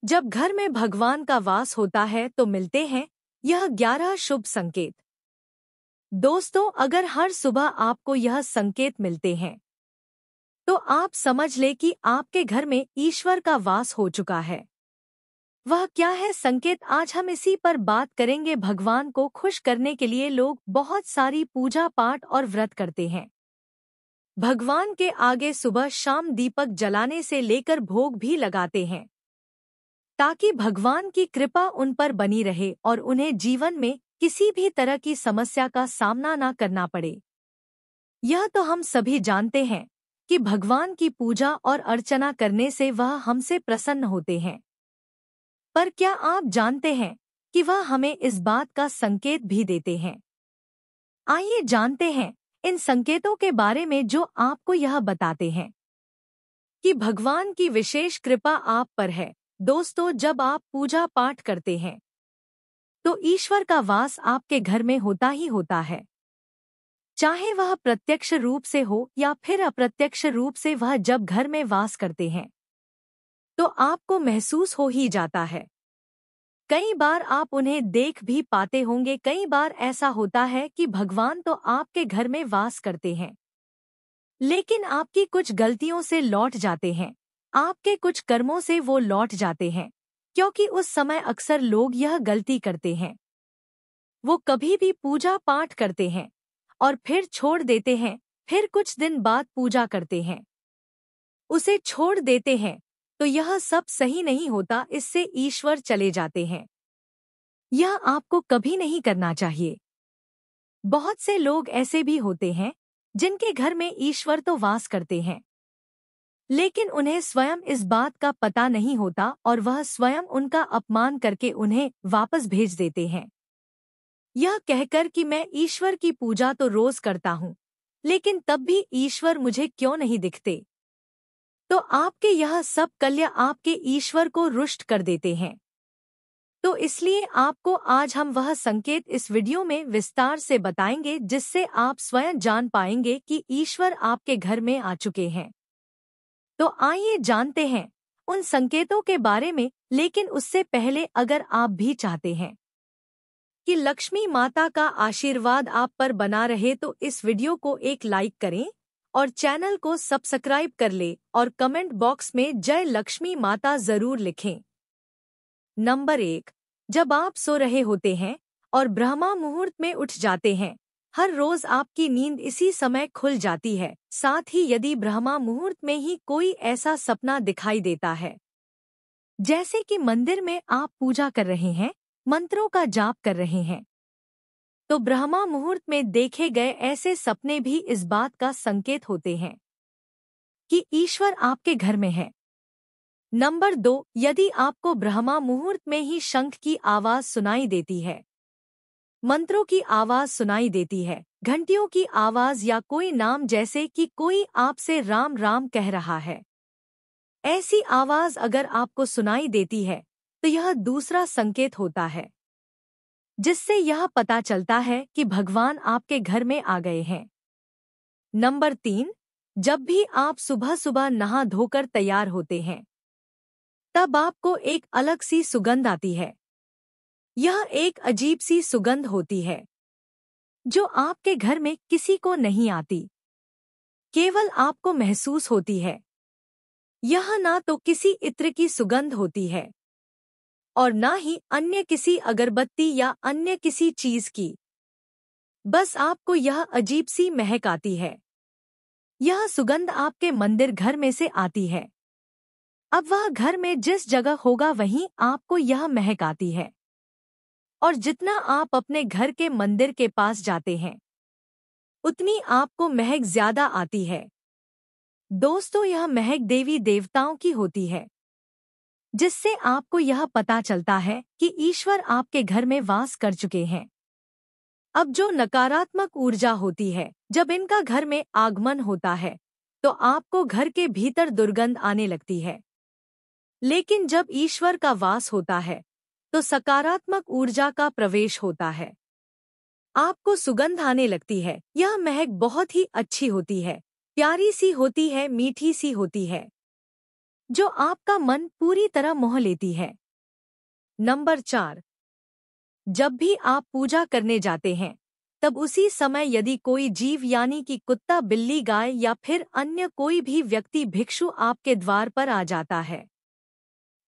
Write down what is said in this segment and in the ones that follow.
जब घर में भगवान का वास होता है तो मिलते हैं यह 11 शुभ संकेत। दोस्तों, अगर हर सुबह आपको यह संकेत मिलते हैं तो आप समझ ले कि आपके घर में ईश्वर का वास हो चुका है। वह क्या है संकेत, आज हम इसी पर बात करेंगे। भगवान को खुश करने के लिए लोग बहुत सारी पूजा पाठ और व्रत करते हैं। भगवान के आगे सुबह शाम दीपक जलाने से लेकर भोग भी लगाते हैं ताकि भगवान की कृपा उन पर बनी रहे और उन्हें जीवन में किसी भी तरह की समस्या का सामना न करना पड़े। यह तो हम सभी जानते हैं कि भगवान की पूजा और अर्चना करने से वह हमसे प्रसन्न होते हैं। पर क्या आप जानते हैं कि वह हमें इस बात का संकेत भी देते हैं? आइए जानते हैं इन संकेतों के बारे में जो आपको यह बताते हैं कि भगवान की विशेष कृपा आप पर है। दोस्तों, जब आप पूजा पाठ करते हैं तो ईश्वर का वास आपके घर में होता ही होता है। चाहे वह प्रत्यक्ष रूप से हो या फिर अप्रत्यक्ष रूप से, वह जब घर में वास करते हैं तो आपको महसूस हो ही जाता है। कई बार आप उन्हें देख भी पाते होंगे। कई बार ऐसा होता है कि भगवान तो आपके घर में वास करते हैं, लेकिन आपकी कुछ गलतियों से लौट जाते हैं, आपके कुछ कर्मों से वो लौट जाते हैं, क्योंकि उस समय अक्सर लोग यह गलती करते हैं। वो कभी भी पूजा पाठ करते हैं और फिर छोड़ देते हैं, फिर कुछ दिन बाद पूजा करते हैं, उसे छोड़ देते हैं, तो यह सब सही नहीं होता। इससे ईश्वर चले जाते हैं। यह आपको कभी नहीं करना चाहिए। बहुत से लोग ऐसे भी होते हैं जिनके घर में ईश्वर तो वास करते हैं, लेकिन उन्हें स्वयं इस बात का पता नहीं होता और वह स्वयं उनका अपमान करके उन्हें वापस भेज देते हैं, यह कहकर कि मैं ईश्वर की पूजा तो रोज करता हूँ, लेकिन तब भी ईश्वर मुझे क्यों नहीं दिखते। तो आपके यह सब कल्य आपके ईश्वर को रुष्ट कर देते हैं। तो इसलिए आपको आज हम वह संकेत इस वीडियो में विस्तार से बताएंगे जिससे आप स्वयं जान पाएंगे कि ईश्वर आपके घर में आ चुके हैं। तो आइए जानते हैं उन संकेतों के बारे में, लेकिन उससे पहले अगर आप भी चाहते हैं कि लक्ष्मी माता का आशीर्वाद आप पर बना रहे तो इस वीडियो को एक लाइक करें और चैनल को सब्सक्राइब कर ले और कमेंट बॉक्स में जय लक्ष्मी माता जरूर लिखें। नंबर 1, जब आप सो रहे होते हैं और ब्रह्मा मुहूर्त में उठ जाते हैं। हर रोज आपकी नींद इसी समय खुल जाती है। साथ ही यदि ब्रह्मा मुहूर्त में ही कोई ऐसा सपना दिखाई देता है, जैसे कि मंदिर में आप पूजा कर रहे हैं, मंत्रों का जाप कर रहे हैं, तो ब्रह्मा मुहूर्त में देखे गए ऐसे सपने भी इस बात का संकेत होते हैं कि ईश्वर आपके घर में है। नंबर 2, यदि आपको ब्रह्मा मुहूर्त में ही शंख की आवाज सुनाई देती है, मंत्रों की आवाज सुनाई देती है, घंटियों की आवाज या कोई नाम जैसे कि कोई आपसे राम राम कह रहा है, ऐसी आवाज अगर आपको सुनाई देती है तो यह दूसरा संकेत होता है, जिससे यह पता चलता है कि भगवान आपके घर में आ गए हैं। नंबर 3, जब भी आप सुबह सुबह नहा धोकर तैयार होते हैं तब आपको एक अलग सी सुगंध आती है। यह एक अजीब सी सुगंध होती है जो आपके घर में किसी को नहीं आती, केवल आपको महसूस होती है। यह ना तो किसी इत्र की सुगंध होती है और ना ही अन्य किसी अगरबत्ती या अन्य किसी चीज की, बस आपको यह अजीब सी महक आती है। यह सुगंध आपके मंदिर घर में से आती है। अब वह घर में जिस जगह होगा वहीं आपको यह महक आती है, और जितना आप अपने घर के मंदिर के पास जाते हैं उतनी आपको महक ज्यादा आती है। दोस्तों, यह महक देवी देवताओं की होती है, जिससे आपको यह पता चलता है कि ईश्वर आपके घर में वास कर चुके हैं। अब जो नकारात्मक ऊर्जा होती है, जब इनका घर में आगमन होता है तो आपको घर के भीतर दुर्गंध आने लगती है, लेकिन जब ईश्वर का वास होता है तो सकारात्मक ऊर्जा का प्रवेश होता है। आपको सुगंध आने लगती है। यह महक बहुत ही अच्छी होती है, प्यारी सी होती है, मीठी सी होती है। जो आपका मन पूरी तरह मोह लेती है। नंबर 4, जब भी आप पूजा करने जाते हैं, तब उसी समय यदि कोई जीव यानी कि कुत्ता, बिल्ली, गाय या फिर अन्य कोई भी व्यक्ति भिक्षु आपके द्वार पर आ जाता है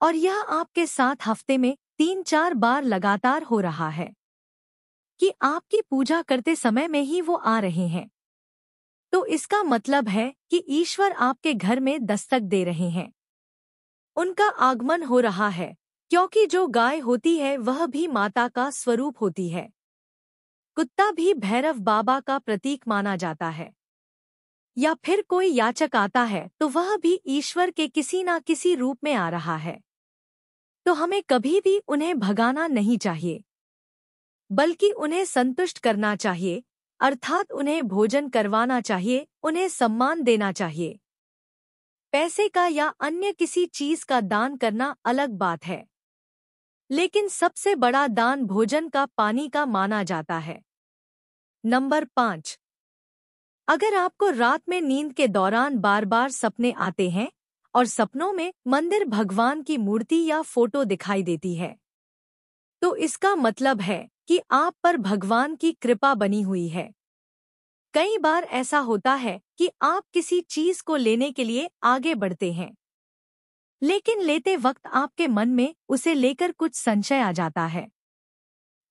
और यह आपके साथ हफ्ते में 3-4 बार लगातार हो रहा है कि आपकी पूजा करते समय में ही वो आ रहे हैं, तो इसका मतलब है कि ईश्वर आपके घर में दस्तक दे रहे हैं। उनका आगमन हो रहा है, क्योंकि जो गाय होती है वह भी माता का स्वरूप होती है। कुत्ता भी भैरव बाबा का प्रतीक माना जाता है। या फिर कोई याचक आता है तो वह भी ईश्वर के किसी न किसी रूप में आ रहा है। तो हमें कभी भी उन्हें भगाना नहीं चाहिए, बल्कि उन्हें संतुष्ट करना चाहिए, अर्थात उन्हें भोजन करवाना चाहिए, उन्हें सम्मान देना चाहिए। पैसे का या अन्य किसी चीज का दान करना अलग बात है, लेकिन सबसे बड़ा दान भोजन का, पानी का माना जाता है। नंबर 5, अगर आपको रात में नींद के दौरान बार बार सपने आते हैं और सपनों में मंदिर, भगवान की मूर्ति या फोटो दिखाई देती है, तो इसका मतलब है कि आप पर भगवान की कृपा बनी हुई है। कई बार ऐसा होता है कि आप किसी चीज को लेने के लिए आगे बढ़ते हैं, लेकिन लेते वक्त आपके मन में उसे लेकर कुछ संशय आ जाता है।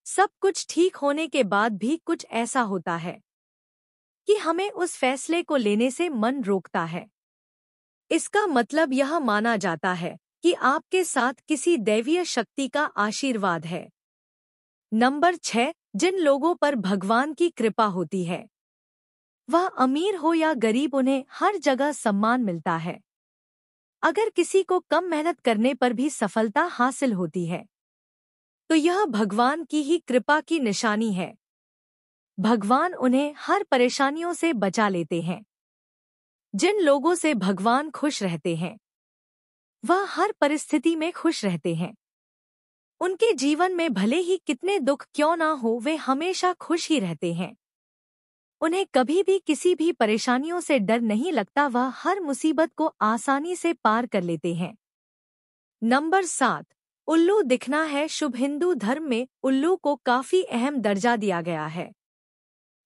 सब कुछ ठीक होने के बाद भी कुछ ऐसा होता है कि हमें उस फैसले को लेने से मन रोकता है। इसका मतलब यह माना जाता है कि आपके साथ किसी दैवीय शक्ति का आशीर्वाद है। नंबर 6, जिन लोगों पर भगवान की कृपा होती है, वह अमीर हो या गरीब, उन्हें हर जगह सम्मान मिलता है। अगर किसी को कम मेहनत करने पर भी सफलता हासिल होती है, तो यह भगवान की ही कृपा की निशानी है। भगवान उन्हें हर परेशानियों से बचा लेते हैं। जिन लोगों से भगवान खुश रहते हैं, वह हर परिस्थिति में खुश रहते हैं। उनके जीवन में भले ही कितने दुख क्यों ना हो, वे हमेशा खुश ही रहते हैं। उन्हें कभी भी किसी भी परेशानियों से डर नहीं लगता, वह हर मुसीबत को आसानी से पार कर लेते हैं। नंबर 7, उल्लू दिखना है शुभ। हिंदू धर्म में उल्लू को काफी अहम दर्जा दिया गया है।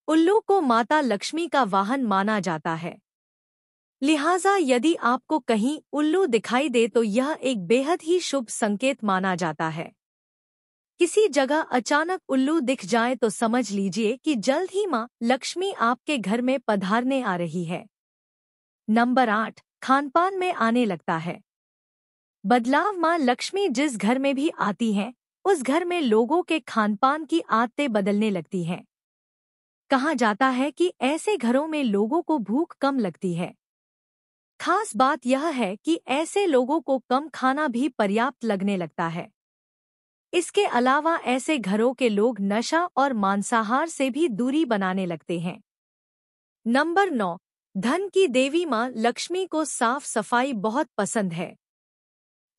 उल्लू को माता लक्ष्मी का वाहन माना जाता है। लिहाजा यदि आपको कहीं उल्लू दिखाई दे तो यह एक बेहद ही शुभ संकेत माना जाता है। किसी जगह अचानक उल्लू दिख जाए तो समझ लीजिए कि जल्द ही माँ लक्ष्मी आपके घर में पधारने आ रही है। नंबर 8, खानपान में आने लगता है बदलाव। माँ लक्ष्मी जिस घर में भी आती हैं, उस घर में लोगों के खानपान की आदतें बदलने लगती हैं। कहा जाता है कि ऐसे घरों में लोगों को भूख कम लगती है। खास बात यह है कि ऐसे लोगों को कम खाना भी पर्याप्त लगने लगता है। इसके अलावा ऐसे घरों के लोग नशा और मांसाहार से भी दूरी बनाने लगते हैं। नंबर 9, धन की देवी माँ लक्ष्मी को साफ सफाई बहुत पसंद है।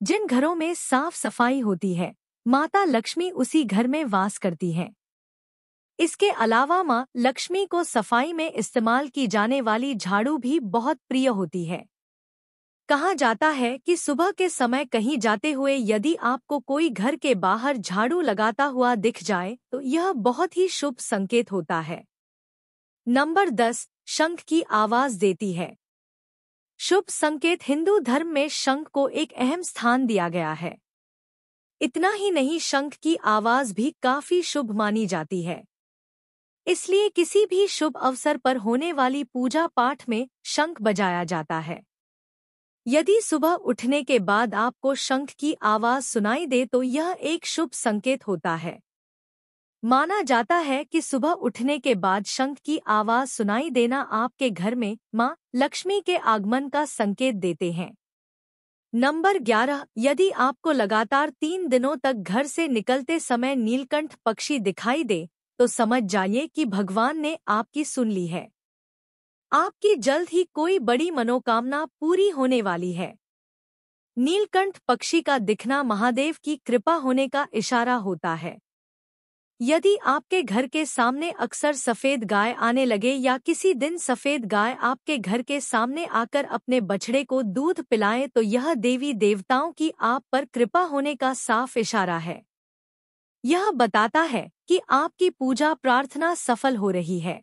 जिन घरों में साफ सफाई होती है, माता लक्ष्मी उसी घर में वास करती हैं। इसके अलावा माँ लक्ष्मी को सफाई में इस्तेमाल की जाने वाली झाड़ू भी बहुत प्रिय होती है। कहा जाता है कि सुबह के समय कहीं जाते हुए यदि आपको कोई घर के बाहर झाड़ू लगाता हुआ दिख जाए तो यह बहुत ही शुभ संकेत होता है। नंबर 10, शंख की आवाज देती है। शुभ संकेत। हिंदू धर्म में शंख को एक अहम स्थान दिया गया है। इतना ही नहीं, शंख की आवाज भी काफी शुभ मानी जाती है। इसलिए किसी भी शुभ अवसर पर होने वाली पूजा पाठ में शंख बजाया जाता है। यदि सुबह उठने के बाद आपको शंख की आवाज सुनाई दे तो यह एक शुभ संकेत होता है। माना जाता है कि सुबह उठने के बाद शंख की आवाज सुनाई देना आपके घर में मां लक्ष्मी के आगमन का संकेत देते हैं। नंबर 11, यदि आपको लगातार 3 दिनों तक घर से निकलते समय नीलकंठ पक्षी दिखाई दे तो समझ जाइए कि भगवान ने आपकी सुन ली है। आपकी जल्द ही कोई बड़ी मनोकामना पूरी होने वाली है। नीलकंठ पक्षी का दिखना महादेव की कृपा होने का इशारा होता है। यदि आपके घर के सामने अक्सर सफेद गाय आने लगे या किसी दिन सफेद गाय आपके घर के सामने आकर अपने बछड़े को दूध पिलाए तो यह देवी देवताओं की आप पर कृपा होने का साफ इशारा है। यह बताता है कि आपकी पूजा प्रार्थना सफल हो रही है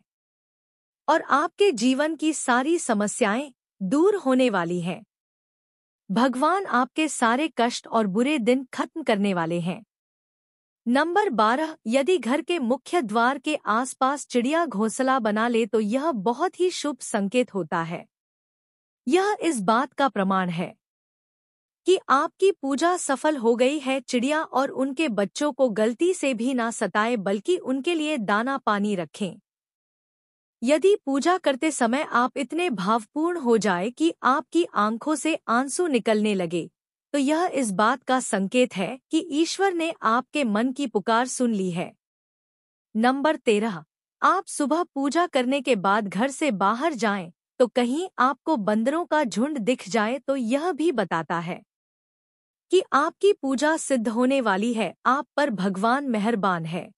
और आपके जीवन की सारी समस्याएं दूर होने वाली हैं। भगवान आपके सारे कष्ट और बुरे दिन खत्म करने वाले हैं। नंबर 12, यदि घर के मुख्य द्वार के आसपास चिड़िया घोंसला बना ले तो यह बहुत ही शुभ संकेत होता है। यह इस बात का प्रमाण है कि आपकी पूजा सफल हो गई है। चिड़िया और उनके बच्चों को गलती से भी ना सताएं बल्कि उनके लिए दाना पानी रखें। यदि पूजा करते समय आप इतने भावपूर्ण हो जाए कि आपकी आंखों से आंसू निकलने लगे तो यह इस बात का संकेत है कि ईश्वर ने आपके मन की पुकार सुन ली है। नंबर 13, आप सुबह पूजा करने के बाद घर से बाहर जाएं तो कहीं आपको बंदरों का झुंड दिख जाए तो यह भी बताता है कि आपकी पूजा सिद्ध होने वाली है। आप पर भगवान मेहरबान है।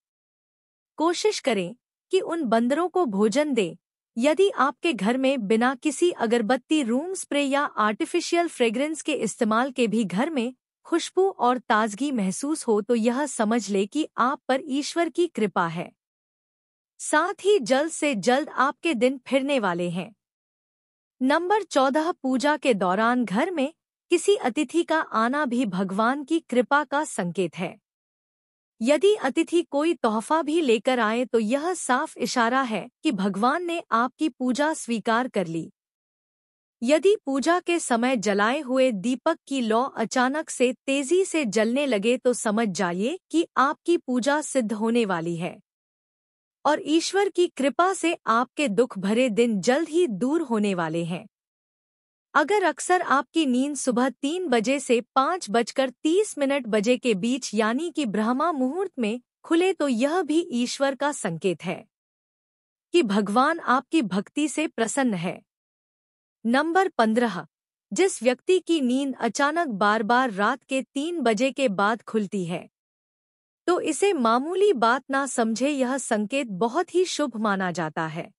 कोशिश करें कि उन बंदरों को भोजन दें। यदि आपके घर में बिना किसी अगरबत्ती, रूम स्प्रे या आर्टिफिशियल फ्रेग्रेंस के इस्तेमाल के भी घर में खुशबू और ताजगी महसूस हो तो यह समझ ले कि आप पर ईश्वर की कृपा है। साथ ही जल्द से जल्द आपके दिन फिरने वाले हैं। नंबर 14, पूजा के दौरान घर में किसी अतिथि का आना भी भगवान की कृपा का संकेत है। यदि अतिथि कोई तोहफा भी लेकर आए तो यह साफ इशारा है कि भगवान ने आपकी पूजा स्वीकार कर ली। यदि पूजा के समय जलाए हुए दीपक की लौ अचानक से तेजी से जलने लगे तो समझ जाइए कि आपकी पूजा सिद्ध होने वाली है और ईश्वर की कृपा से आपके दुख भरे दिन जल्द ही दूर होने वाले हैं। अगर अक्सर आपकी नींद सुबह 3 बजे से 5:30 बजे के बीच यानी कि ब्रह्मा मुहूर्त में खुले तो यह भी ईश्वर का संकेत है कि भगवान आपकी भक्ति से प्रसन्न है। नंबर 15, जिस व्यक्ति की नींद अचानक बार बार रात के 3 बजे के बाद खुलती है तो इसे मामूली बात ना समझे। यह संकेत बहुत ही शुभ माना जाता है।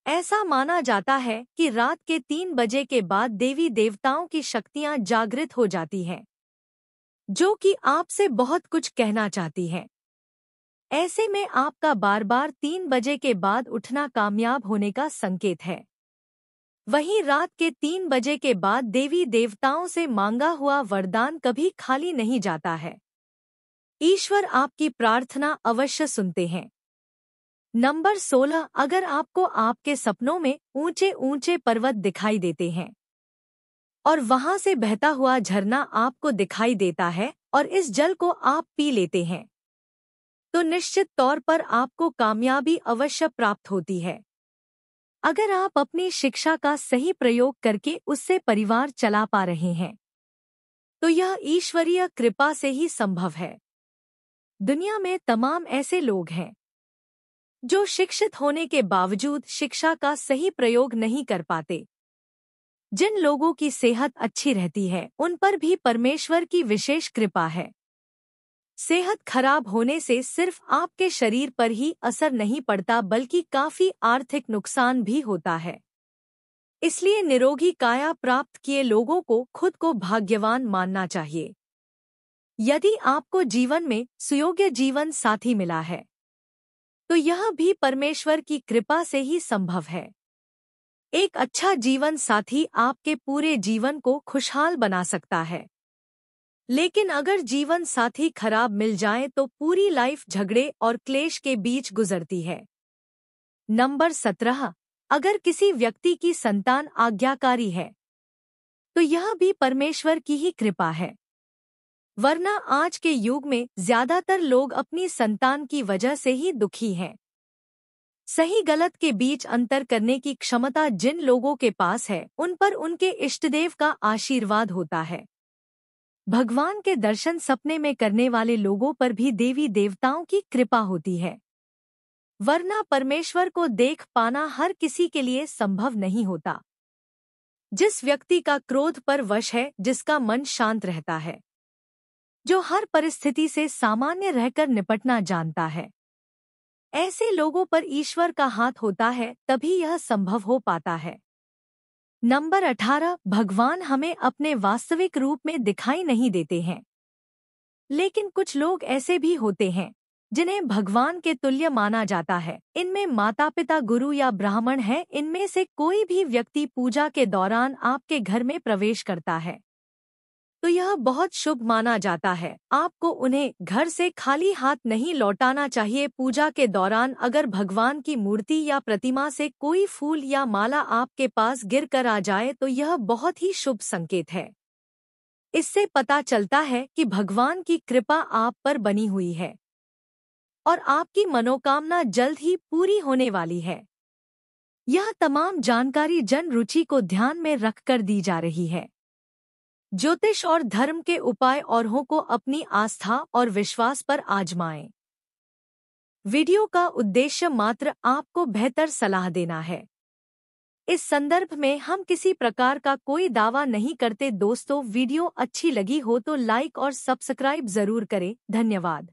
ऐसा माना जाता है कि रात के 3 बजे के बाद देवी देवताओं की शक्तियां जागृत हो जाती हैं, जो कि आपसे बहुत कुछ कहना चाहती हैं। ऐसे में आपका बार बार 3 बजे के बाद उठना कामयाब होने का संकेत है। वहीं रात के 3 बजे के बाद देवी देवताओं से मांगा हुआ वरदान कभी खाली नहीं जाता है। ईश्वर आपकी प्रार्थना अवश्य सुनते हैं। नंबर 16, अगर आपको आपके सपनों में ऊंचे ऊंचे पर्वत दिखाई देते हैं और वहां से बहता हुआ झरना आपको दिखाई देता है और इस जल को आप पी लेते हैं तो निश्चित तौर पर आपको कामयाबी अवश्य प्राप्त होती है। अगर आप अपनी शिक्षा का सही प्रयोग करके उससे परिवार चला पा रहे हैं तो यह ईश्वरीय कृपा से ही संभव है। दुनिया में तमाम ऐसे लोग हैं जो शिक्षित होने के बावजूद शिक्षा का सही प्रयोग नहीं कर पाते। जिन लोगों की सेहत अच्छी रहती है उन पर भी परमेश्वर की विशेष कृपा है। सेहत खराब होने से सिर्फ आपके शरीर पर ही असर नहीं पड़ता बल्कि काफी आर्थिक नुकसान भी होता है। इसलिए निरोगी काया प्राप्त किए लोगों को खुद को भाग्यवान मानना चाहिए। यदि आपको जीवन में सुयोग्य जीवन साथी मिला है तो यह भी परमेश्वर की कृपा से ही संभव है। एक अच्छा जीवन साथी आपके पूरे जीवन को खुशहाल बना सकता है, लेकिन अगर जीवन साथी खराब मिल जाए तो पूरी लाइफ झगड़े और क्लेश के बीच गुजरती है। नंबर 17, अगर किसी व्यक्ति की संतान आज्ञाकारी है तो यह भी परमेश्वर की ही कृपा है, वरना आज के युग में ज्यादातर लोग अपनी संतान की वजह से ही दुखी हैं। सही गलत के बीच अंतर करने की क्षमता जिन लोगों के पास है उन पर उनके इष्टदेव का आशीर्वाद होता है। भगवान के दर्शन सपने में करने वाले लोगों पर भी देवी देवताओं की कृपा होती है, वरना परमेश्वर को देख पाना हर किसी के लिए संभव नहीं होता। जिस व्यक्ति का क्रोध पर वश है, जिसका मन शांत रहता है, जो हर परिस्थिति से सामान्य रहकर निपटना जानता है। ऐसे लोगों पर ईश्वर का हाथ होता है, तभी यह संभव हो पाता है। नंबर 18, भगवान हमें अपने वास्तविक रूप में दिखाई नहीं देते हैं। लेकिन कुछ लोग ऐसे भी होते हैं जिन्हें भगवान के तुल्य माना जाता है। इनमें माता पिता, गुरु या ब्राह्मण हैं। इनमें से कोई भी व्यक्ति पूजा के दौरान आपके घर में प्रवेश करता है तो यह बहुत शुभ माना जाता है। आपको उन्हें घर से खाली हाथ नहीं लौटाना चाहिए। पूजा के दौरान अगर भगवान की मूर्ति या प्रतिमा से कोई फूल या माला आपके पास गिर कर आ जाए तो यह बहुत ही शुभ संकेत है। इससे पता चलता है कि भगवान की कृपा आप पर बनी हुई है और आपकी मनोकामना जल्द ही पूरी होने वाली है। यह तमाम जानकारी जन रुचि को ध्यान में रखकर दी जा रही है। ज्योतिष और धर्म के उपाय औरों को अपनी आस्था और विश्वास पर आजमाएं। वीडियो का उद्देश्य मात्र आपको बेहतर सलाह देना है। इस संदर्भ में हम किसी प्रकार का कोई दावा नहीं करते। दोस्तों, वीडियो अच्छी लगी हो तो लाइक और सब्सक्राइब जरूर करें। धन्यवाद।